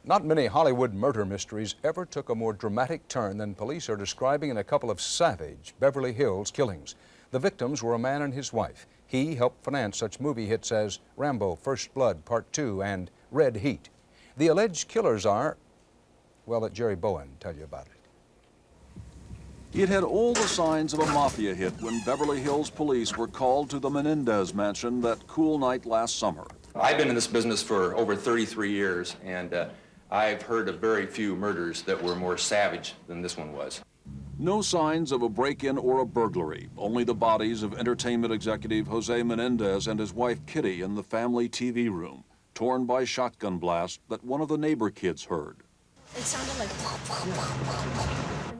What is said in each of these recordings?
Not many Hollywood murder mysteries ever took a more dramatic turn than police are describing in a couple of savage Beverly Hills killings. The victims were a man and his wife. He helped finance such movie hits as Rambo, First Blood, Part 2, and Red Heat. The alleged killers are, well, let Jerry Bowen tell you about it. It had all the signs of a mafia hit when Beverly Hills police were called to the Menendez mansion that cool night last summer. I've been in this business for over 33 years, and I've heard of very few murders that were more savage than this one was. No signs of a break-in or a burglary, only the bodies of entertainment executive Jose Menendez and his wife Kitty in the family TV room, torn by shotgun blasts that one of the neighbor kids heard. It sounded like...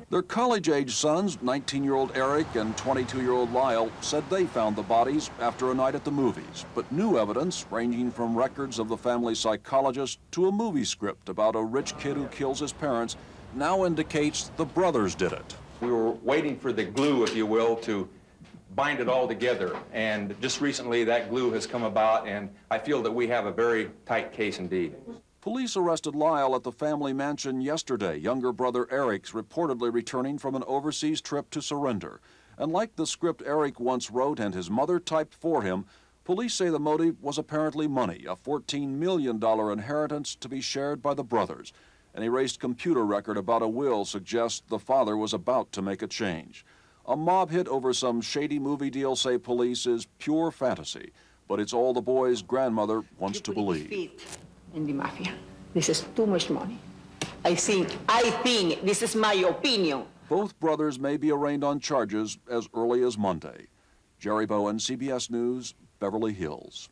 Their college-age sons, 19-year-old Erik and 22-year-old Lyle, said they found the bodies after a night at the movies. But new evidence, ranging from records of the family psychologist to a movie script about a rich kid who kills his parents, now indicates the brothers did it. We were waiting for the glue, if you will, to bind it all together. And just recently, that glue has come about, and I feel that we have a very tight case indeed. Police arrested Lyle at the family mansion yesterday. Younger brother Erik's reportedly returning from an overseas trip to surrender. And like the script Erik once wrote and his mother typed for him, police say the motive was apparently money, a $14 million inheritance to be shared by the brothers. An erased computer record about a will suggests the father was about to make a change. A mob hit over some shady movie deal, say police, is pure fantasy. But it's all the boy's grandmother wants to believe. In the mafia. This is too much money. I think, this is my opinion. Both brothers may be arraigned on charges as early as Monday. Jerry Bowen, CBS News, Beverly Hills.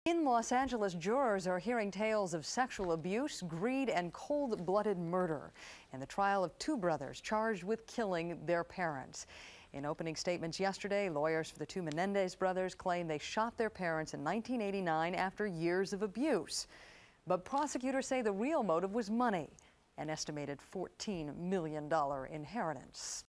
In Los Angeles, jurors are hearing tales of sexual abuse, greed, and cold-blooded murder in the trial of two brothers charged with killing their parents. In opening statements yesterday, lawyers for the two Menendez brothers claim they shot their parents in 1989 after years of abuse. But prosecutors say the real motive was money, an estimated $14 million inheritance.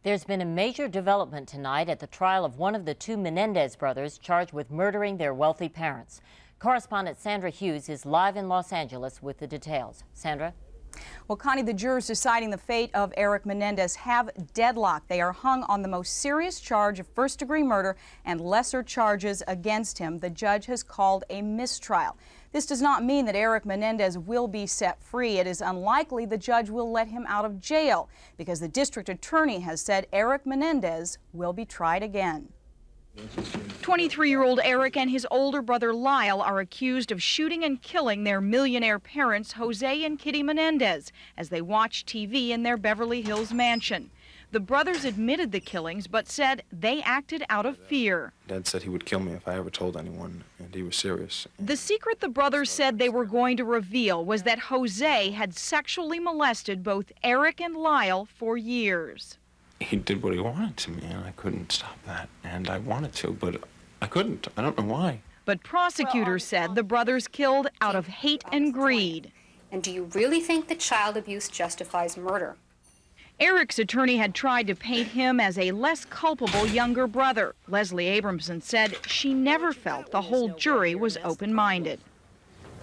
There's been a major development tonight at the trial of one of the two Menendez brothers charged with murdering their wealthy parents. Correspondent Sandra Hughes is live in Los Angeles with the details. Sandra? Well, Connie, the jurors deciding the fate of Erik Menendez have deadlocked. They are hung on the most serious charge of first-degree murder and lesser charges against him. The judge has called a mistrial. This does not mean that Erik Menendez will be set free. It is unlikely the judge will let him out of jail because the district attorney has said Erik Menendez will be tried again. 23-year-old Erik and his older brother Lyle are accused of shooting and killing their millionaire parents, Jose and Kitty Menendez, as they watch TV in their Beverly Hills mansion. The brothers admitted the killings, but said they acted out of fear. Dad said he would kill me if I ever told anyone, and he was serious. The secret the brothers said they were going to reveal was that Jose had sexually molested both Erik and Lyle for years. He did what he wanted to me, and I couldn't stop that. And I wanted to, but I couldn't. I don't know why. But prosecutors said the brothers killed out of hate and greed. And do you really think that child abuse justifies murder? Erik's attorney had tried to paint him as a less culpable younger brother. Leslie Abramson said she never felt the whole jury was open-minded.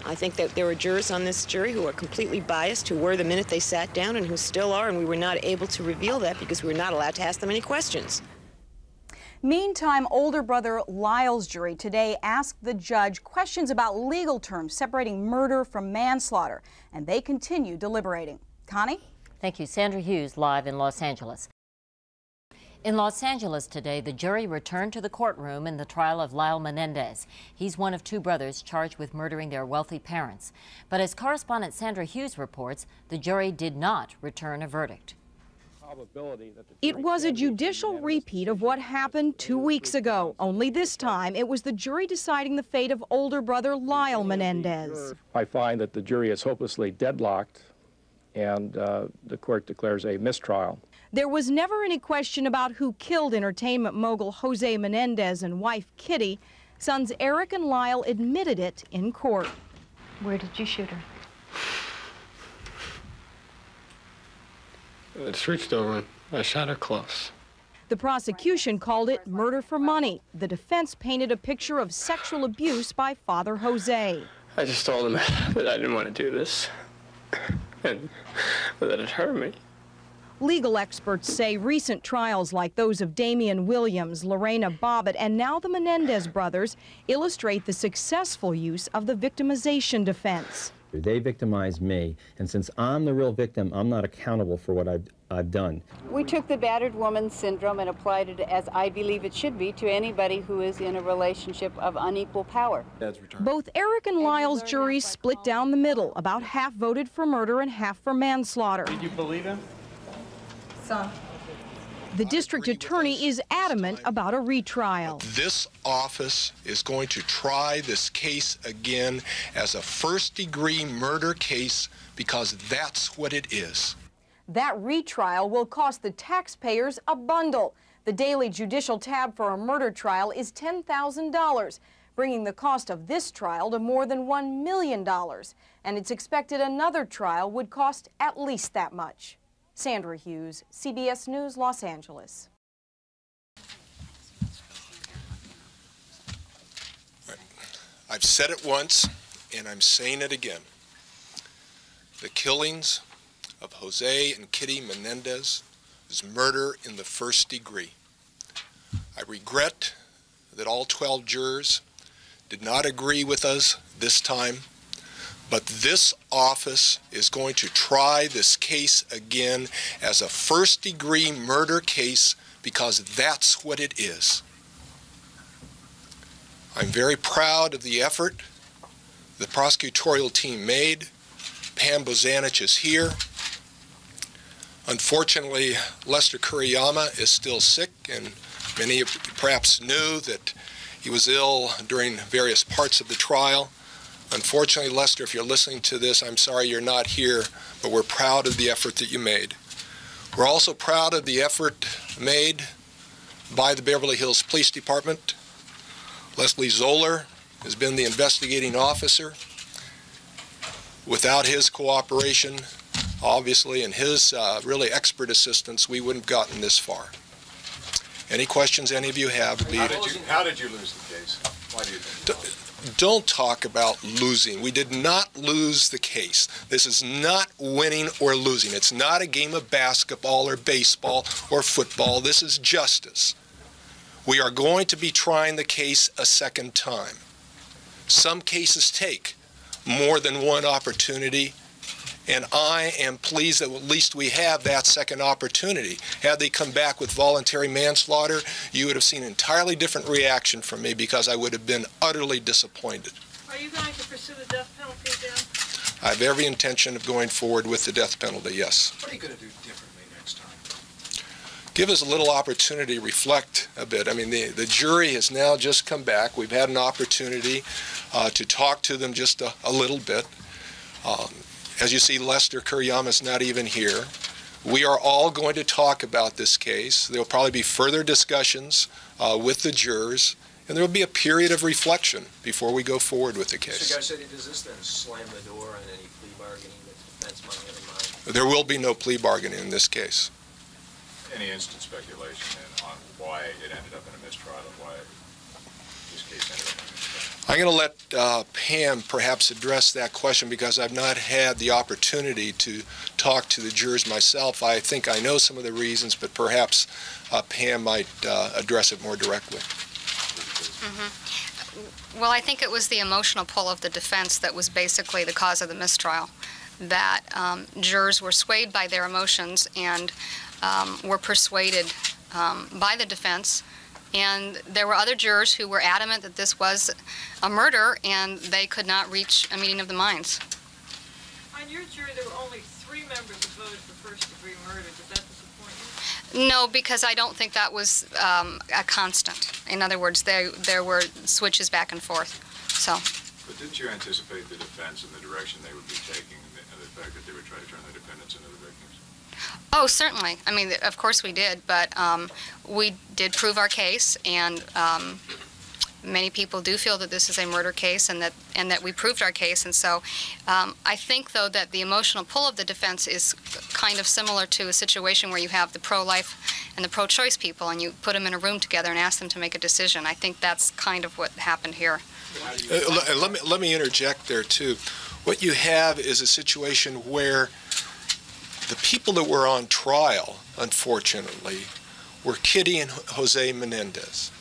I think that there were jurors on this jury who are completely biased, who were the minute they sat down and who still are, and we were not able to reveal that because we were not allowed to ask them any questions. Meantime, older brother Lyle's jury today asked the judge questions about legal terms separating murder from manslaughter, and they continue deliberating. Connie? Thank you. Sandra Hughes, live in Los Angeles. In Los Angeles today, the jury returned to the courtroom in the trial of Lyle Menendez. He's one of two brothers charged with murdering their wealthy parents. But as correspondent Sandra Hughes reports, the jury did not return a verdict. It was a judicial repeat of what happened 2 weeks ago. Only this time, it was the jury deciding the fate of older brother Lyle Menendez. I find that the jury is hopelessly deadlocked, and the court declares a mistrial. There was never any question about who killed entertainment mogul Jose Menendez and wife Kitty. Sons Erik and Lyle admitted it in court. Where did you shoot her? The street store run. I shot her close. The prosecution called it murder for money. The defense painted a picture of sexual abuse by Father Jose. I just told him that I didn't want to do this and that it hurt me. Legal experts say recent trials like those of Damian Williams, Lorena Bobbitt, and now the Menendez brothers illustrate the successful use of the victimization defense. They victimized me, and since I'm the real victim, I'm not accountable for what I've done. We took the battered woman syndrome and applied it, as I believe it should be, to anybody who is in a relationship of unequal power. Both Erik and Lyle's juries split down the middle. About half voted for murder and half for manslaughter. Did you believe him? Some. The district attorney is adamant about a retrial. This office is going to try this case again as a first-degree murder case because that's what it is. That retrial will cost the taxpayers a bundle. The daily judicial tab for a murder trial is $10,000, bringing the cost of this trial to more than $1 million. And it's expected another trial would cost at least that much. Sandra Hughes, CBS News, Los Angeles. I've said it once, and I'm saying it again. The killings of Jose and Kitty Menendez is murder in the first degree. I regret that all 12 jurors did not agree with us this time. But this office is going to try this case again as a first-degree murder case because that's what it is. I'm very proud of the effort the prosecutorial team made. Pam Bozanich is here. Unfortunately, Lester Kuriyama is still sick, and many of you perhaps knew that he was ill during various parts of the trial. Unfortunately, Lester, if you're listening to this, I'm sorry you're not here, but we're proud of the effort that you made. We're also proud of the effort made by the Beverly Hills Police Department. Leslie Zoller has been the investigating officer. Without his cooperation, obviously, and his really expert assistance, we wouldn't have gotten this far. Any questions any of you have? How did you lose the case? Why do you think? Don't talk about losing. We did not lose the case. This is not winning or losing. It's not a game of basketball or baseball or football. This is justice. We are going to be trying the case a second time. Some cases take more than one opportunity, and I am pleased that at least we have that second opportunity. Had they come back with voluntary manslaughter, you would have seen an entirely different reaction from me because I would have been utterly disappointed. Are you going to pursue the death penalty again? I have every intention of going forward with the death penalty, yes. What are you going to do differently next time? Give us a little opportunity to reflect a bit. I mean, the jury has now just come back. We've had an opportunity to talk to them just a little bit. As you see, Lester Kuriyama is not even here. We are all going to talk about this case. There will probably be further discussions with the jurors, and there will be a period of reflection before we go forward with the case. Mr. Garcetti, does this then slam the door on any plea bargaining that the defense might have in mind? There will be no plea bargaining in this case. Any instant speculation then on why it ended up in a mistrial and why this case ended up in a mistrial? I'm going to let Pam perhaps address that question because I've not had the opportunity to talk to the jurors myself. I think I know some of the reasons, but perhaps Pam might address it more directly. Well, I think it was the emotional pull of the defense that was basically the cause of the mistrial, that jurors were swayed by their emotions and were persuaded by the defense. And there were other jurors who were adamant that this was a murder, and they could not reach a meeting of the minds. On your jury, there were only 3 members who voted for first-degree murder. Did that disappoint you? No, because I don't think that was a constant. In other words, there were switches back and forth. So. But didn't you anticipate the defense and the direction they would be taking, and the fact that they would try to turn the defendants into the victims? Oh, certainly. I mean, of course we did, but we did prove our case, and many people do feel that this is a murder case and that we proved our case. And so I think, though, that the emotional pull of the defense is kind of similar to a situation where you have the pro-life and the pro-choice people, and you put them in a room together and ask them to make a decision. I think that's kind of what happened here. Let me interject there, too. What you have is a situation where the people that were on trial, unfortunately, were Kitty and Jose Menendez.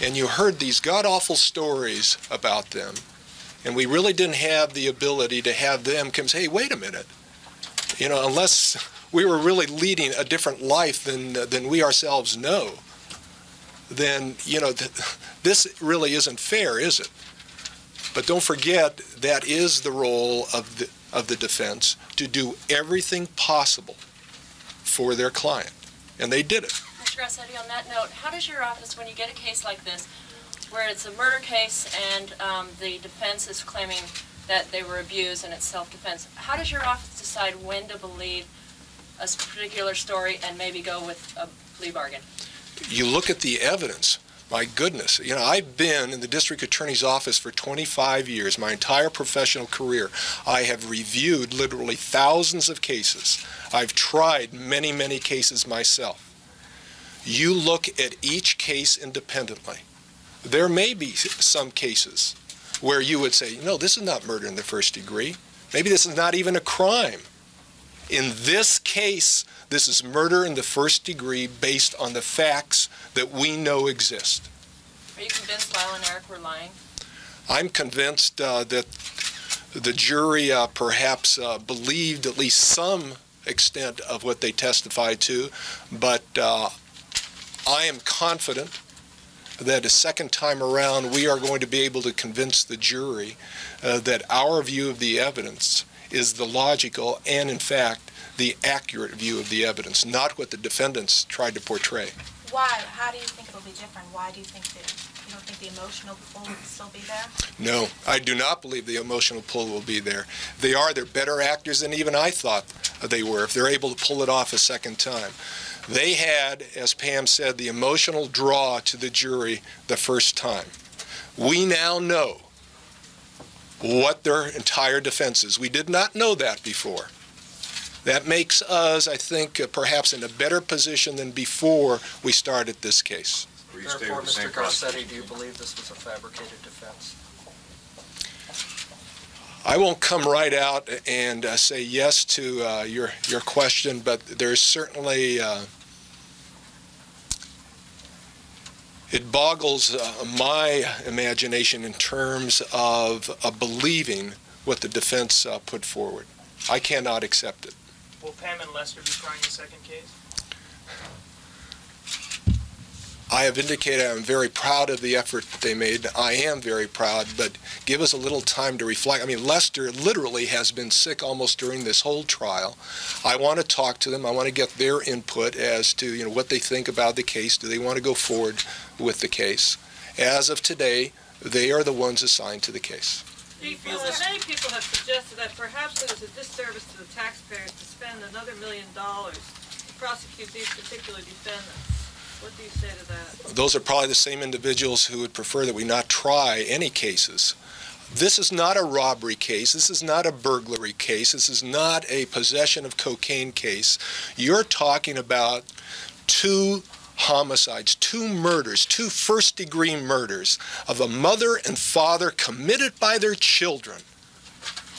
And you heard these god-awful stories about them, and we really didn't have the ability to have them come say, hey, wait a minute. You know, unless we were really leading a different life than we ourselves know, then, you know, this really isn't fair, is it? But don't forget, that is the role of the defense, to do everything possible for their client. And they did it. Mr. Garcetti, on that note, how does your office, when you get a case like this, where it's a murder case and the defense is claiming that they were abused and it's self-defense, how does your office decide when to believe a particular story and maybe go with a plea bargain? You look at the evidence. My goodness, you know, I've been in the district attorney's office for 25 years, my entire professional career. I have reviewed literally thousands of cases. I've tried many, many cases myself. You look at each case independently. There may be some cases where you would say, no, this is not murder in the first degree. Maybe this is not even a crime. In this case, this is murder in the first degree based on the facts that we know exist. Are you convinced Lyle and Erik were lying? I'm convinced that the jury perhaps believed at least some extent of what they testified to, but I am confident that a second time around we are going to be able to convince the jury that our view of the evidence is the logical and, in fact, the accurate view of the evidence, not what the defendants tried to portray. Why? How do you think it'll be different? Why do you think that you don't think the emotional pull will still be there? No, I do not believe the emotional pull will be there. They're better actors than even I thought they were, if they're able to pull it off a second time. They had, as Pam said, the emotional draw to the jury the first time. We now know what their entire defense is. We did not know that before. That makes us, I think, perhaps in a better position than before we started this case. Therefore, Mr. Garcetti, do you believe this was a fabricated defense? I won't come right out and say yes to your question, but there's certainly, it boggles my imagination in terms of believing what the defense put forward. I cannot accept it. Will Pam and Lester be trying a second case? I have indicated I'm very proud of the effort that they made. I am very proud, but give us a little time to reflect. I mean, Lester literally has been sick almost during this whole trial. I want to talk to them. I want to get their input as to, you know, what they think about the case. Do they want to go forward with the case? As of today, they are the ones assigned to the case. Many people have suggested that perhaps it was a disservice to the taxpayers to spend another $1 million to prosecute these particular defendants. What do you say to that? Those are probably the same individuals who would prefer that we not try any cases. This is not a robbery case. This is not a burglary case. This is not a possession of cocaine case. You're talking about two homicides, two murders, two first-degree murders of a mother and father committed by their children.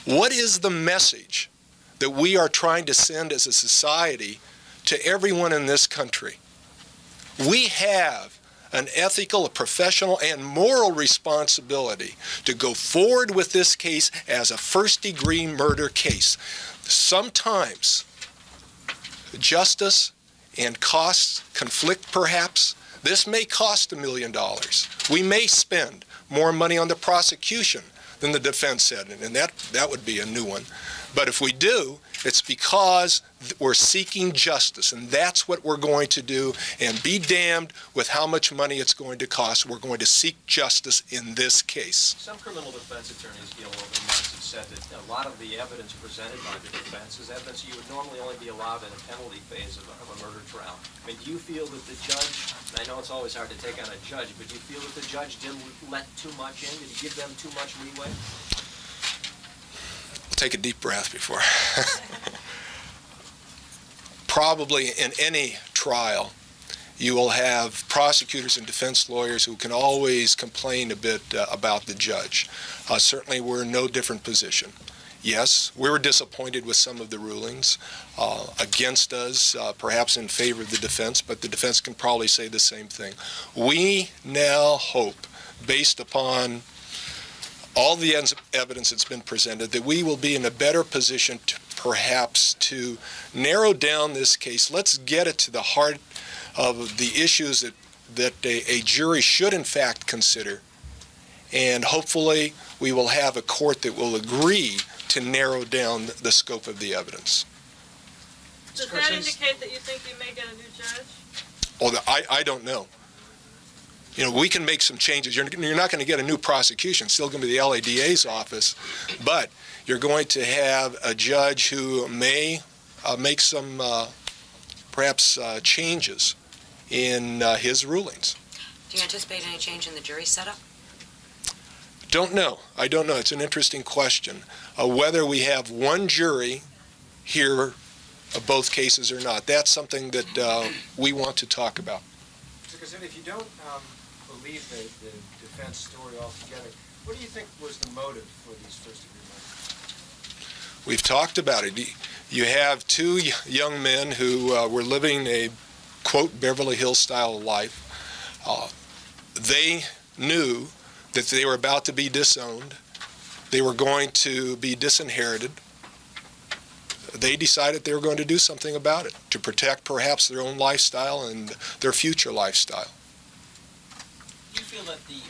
What is the message that we are trying to send as a society to everyone in this country? We have an ethical, a professional, and moral responsibility to go forward with this case as a first-degree murder case. Sometimes justice and costs conflict, perhaps. This may cost $1 million. We may spend more money on the prosecution than the defense said, and that would be a new one. But if we do, it's because we're seeking justice, and that's what we're going to do, and be damned with how much money it's going to cost. We're going to seek justice in this case. Some criminal defense attorneys, Gil, over the months have said that a lot of the evidence presented by the defense is evidence you would normally only be allowed in a penalty phase of a murder trial. I mean, do you feel that the judge, and I know it's always hard to take on a judge, but do you feel that the judge didn't let too much in? Did he give them too much leeway? Take a deep breath before. Probably in any trial, you will have prosecutors and defense lawyers who can always complain a bit about the judge. Certainly, we're in no different position. Yes, we were disappointed with some of the rulings against us, perhaps in favor of the defense, but the defense can probably say the same thing. We now hope, based upon all the evidence that's been presented, that we will be in a better position to perhaps to narrow down this case. Let's get it to the heart of the issues that a jury should in fact consider, and hopefully we will have a court that will agree to narrow down the scope of the evidence. Does that indicate that you think you may get a new judge? Oh, I don't know. You know, we can make some changes. You're not going to get a new prosecution. It's still going to be the LADA's office, but you're going to have a judge who may make some perhaps changes in his rulings. Do you anticipate any change in the jury setup? Don't know. I don't know. It's an interesting question. Whether we have one jury hear both cases or not, that's something that we want to talk about. Mr. Cassini, if you don't believe the defense story altogether, what do you think was the motive for these first-degree murders? We've talked about it. You have two young men who were living a, quote, Beverly Hills style life. They knew that they were about to be disowned. They were going to be disinherited. They decided they were going to do something about it to protect perhaps their own lifestyle and their future lifestyle. Do you feel that the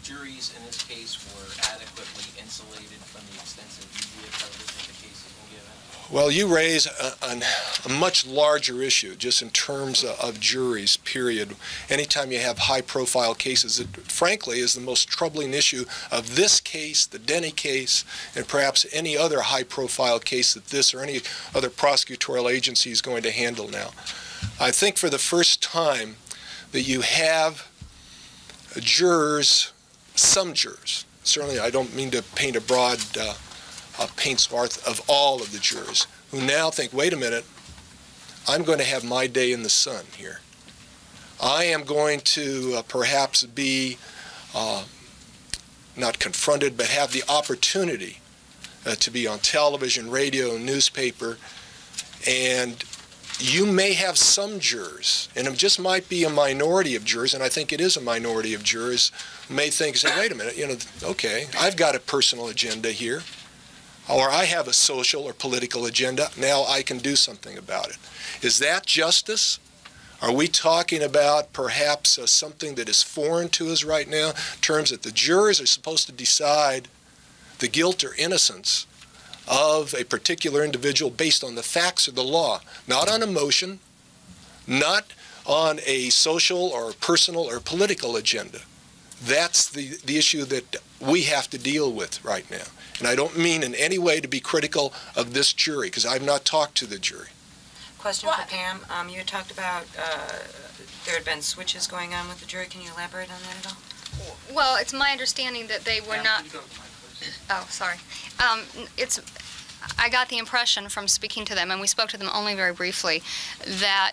juries in this case were adequately insulated from the extensive media coverage that the case has been given? Well, you raise a much larger issue just in terms of juries, period. Anytime you have high-profile cases, it frankly is the most troubling issue of this case, the Denny case, and perhaps any other high-profile case that this or any other prosecutorial agency is going to handle now. I think for the first time that you have jurors, some jurors, certainly I don't mean to paint a broad paint swath of all of the jurors, who now think, wait a minute, I'm going to have my day in the sun here. I am going to perhaps be not confronted, but have the opportunity to be on television, radio, newspaper, and you may have some jurors, and it just might be a minority of jurors, and I think it is a minority of jurors, who may think, say, wait a minute, you know, okay, I've got a personal agenda here, or I have a social or political agenda, now I can do something about it. Is that justice? Are we talking about perhaps something that is foreign to us right now, in terms that the jurors are supposed to decide the guilt or innocence of a particular individual based on the facts of the law, not on emotion, not on a social or personal or political agenda? That's the issue that we have to deal with right now. And I don't mean in any way to be critical of this jury, because I've not talked to the jury. Question for Pam. You had talked about there had been switches going on with the jury. Can you elaborate on that at all? Well, it's my understanding that they were not... Oh, sorry. I got the impression from speaking to them, and we spoke to them only very briefly, that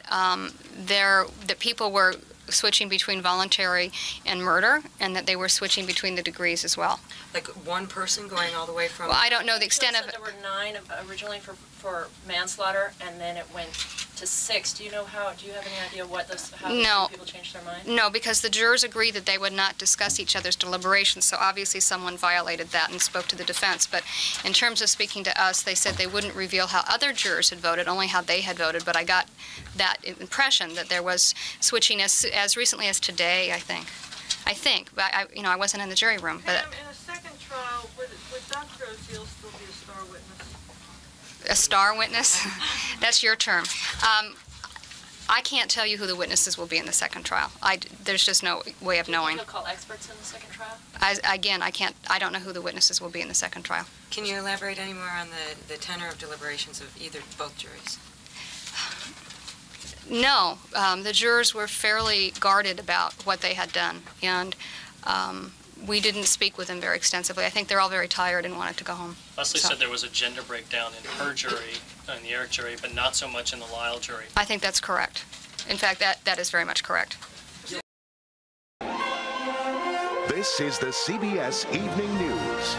that people were switching between voluntary and murder, and that they were switching between the degrees as well. Like one person going all the way from... Well, I don't know the extent of it. There were 9 originally for manslaughter, and then it went to 6. Do you know how? Do you have any idea what how people changed their mind? No, because the jurors agreed that they would not discuss each other's deliberations, so obviously someone violated that and spoke to the defense. But in terms of speaking to us, they said they wouldn't reveal how other jurors had voted, only how they had voted. But I got that impression that there was switching as recently as today, I think. But I wasn't in the jury room. But in a second trial, would Dr. O'Seal still be a star witness? A star witness? That's your term. I can't tell you who the witnesses will be in the second trial. There's just no way of knowing. Do you call experts in the second trial? Again, I don't know who the witnesses will be in the second trial. Can you elaborate any more on the tenor of deliberations of both juries? No, the jurors were fairly guarded about what they had done, and we didn't speak with them very extensively. I think they're all very tired and wanted to go home. Leslie said there was a gender breakdown in her jury, in the Erik jury, but not so much in the Lyle jury. I think that's correct. In fact, that is very much correct. This is the CBS Evening News.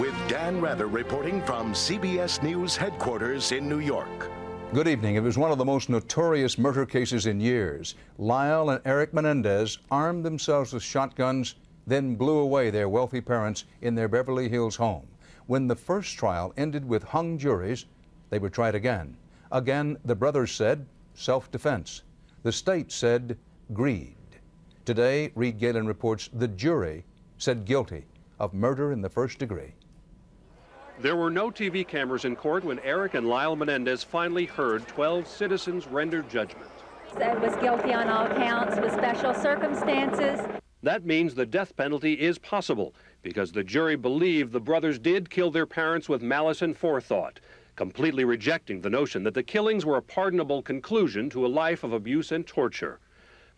With Dan Rather reporting from CBS News headquarters in New York. Good evening. It was one of the most notorious murder cases in years. Lyle and Erik Menendez armed themselves with shotguns, then blew away their wealthy parents in their Beverly Hills home. When the first trial ended with hung juries, they were tried again. Again, the brothers said self-defense. The state said greed. Today, Reed Galen reports the jury said guilty of murder in the first degree. There were no TV cameras in court when Erik and Lyle Menendez finally heard 12 citizens render judgment. Said was guilty on all counts with special circumstances. That means the death penalty is possible because the jury believed the brothers did kill their parents with malice and forethought, completely rejecting the notion that the killings were a pardonable conclusion to a life of abuse and torture.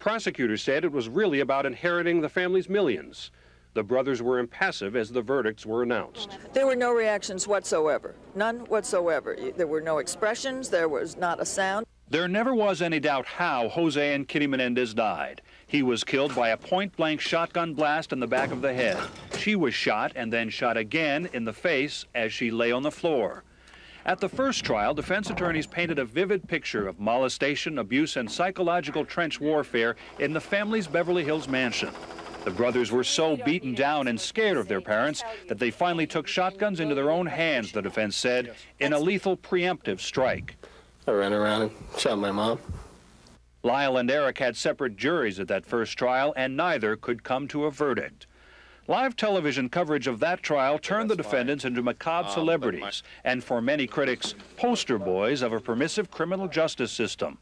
Prosecutors said it was really about inheriting the family's millions. The brothers were impassive as the verdicts were announced. There were no reactions whatsoever, none whatsoever. There were no expressions, there was not a sound. There never was any doubt how Jose and Kitty Menendez died. He was killed by a point-blank shotgun blast in the back of the head. She was shot and then shot again in the face as she lay on the floor. At the first trial, defense attorneys painted a vivid picture of molestation, abuse, and psychological trench warfare in the family's Beverly Hills mansion. The brothers were so beaten down and scared of their parents that they finally took shotguns into their own hands, the defense said, in a lethal preemptive strike. I ran around and shot my mom. Lyle and Erik had separate juries at that first trial, and neither could come to a verdict. Live television coverage of that trial turned the defendants into macabre celebrities, and for many critics, poster boys of a permissive criminal justice system.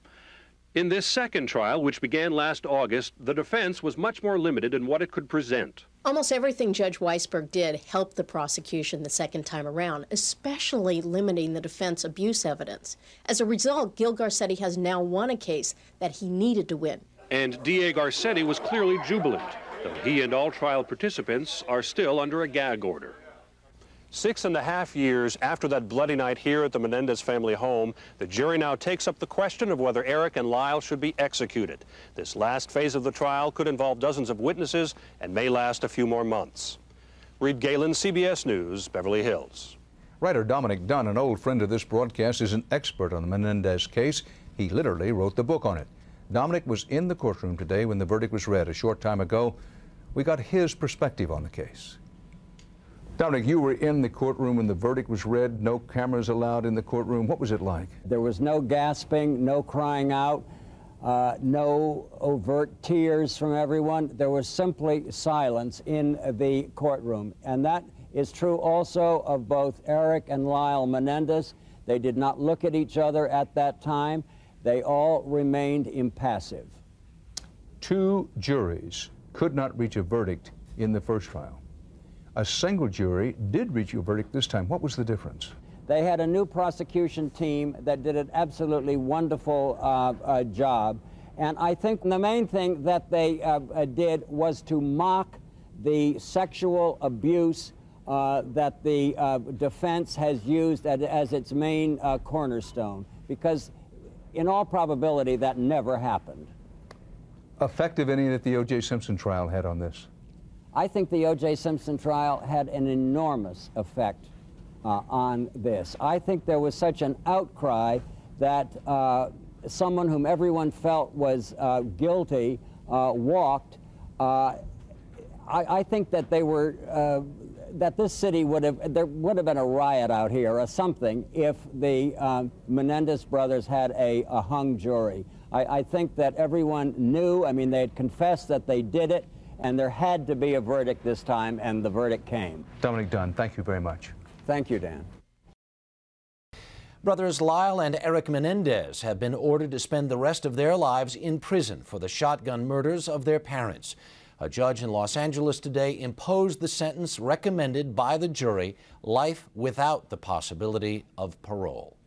In this second trial, which began last August, the defense was much more limited in what it could present. Almost everything Judge Weisberg did helped the prosecution the second time around, especially limiting the defense abuse evidence. As a result, Gil Garcetti has now won a case that he needed to win. And D.A. Garcetti was clearly jubilant, though he and all trial participants are still under a gag order. 6.5 years after that bloody night here at the Menendez family home, the jury now takes up the question of whether Erik and Lyle should be executed. This last phase of the trial could involve dozens of witnesses and may last a few more months. Reed Galen, CBS News, Beverly Hills. Writer Dominic Dunn, an old friend of this broadcast, is an expert on the Menendez case. He literally wrote the book on it. Dominic was in the courtroom today when the verdict was read a short time ago. We got his perspective on the case. Dominic, you were in the courtroom when the verdict was read, no cameras allowed in the courtroom. What was it like? There was no gasping, no crying out, no overt tears from everyone. There was simply silence in the courtroom. And that is true also of both Erik and Lyle Menendez. They did not look at each other at that time. They all remained impassive. 2 juries could not reach a verdict in the first trial. A single jury did reach a verdict this time. What was the difference? They had a new prosecution team that did an absolutely wonderful job. And I think the main thing that they did was to mock the sexual abuse that the defense has used as its main cornerstone, because in all probability that never happened. Effective any that the O.J. Simpson trial had on this? I think the O.J. Simpson trial had an enormous effect on this. I think there was such an outcry that someone whom everyone felt was guilty walked. I think that they were, that this city there would have been a riot out here or something if the Menendez brothers had a hung jury. I think that everyone knew, I mean, they had confessed that they did it, and there had to be a verdict this time, and the verdict came. Dominic Dunn, thank you very much. Thank you, Dan. Brothers Lyle and Erik Menendez have been ordered to spend the rest of their lives in prison for the shotgun murders of their parents. A judge in Los Angeles today imposed the sentence recommended by the jury, life without the possibility of parole.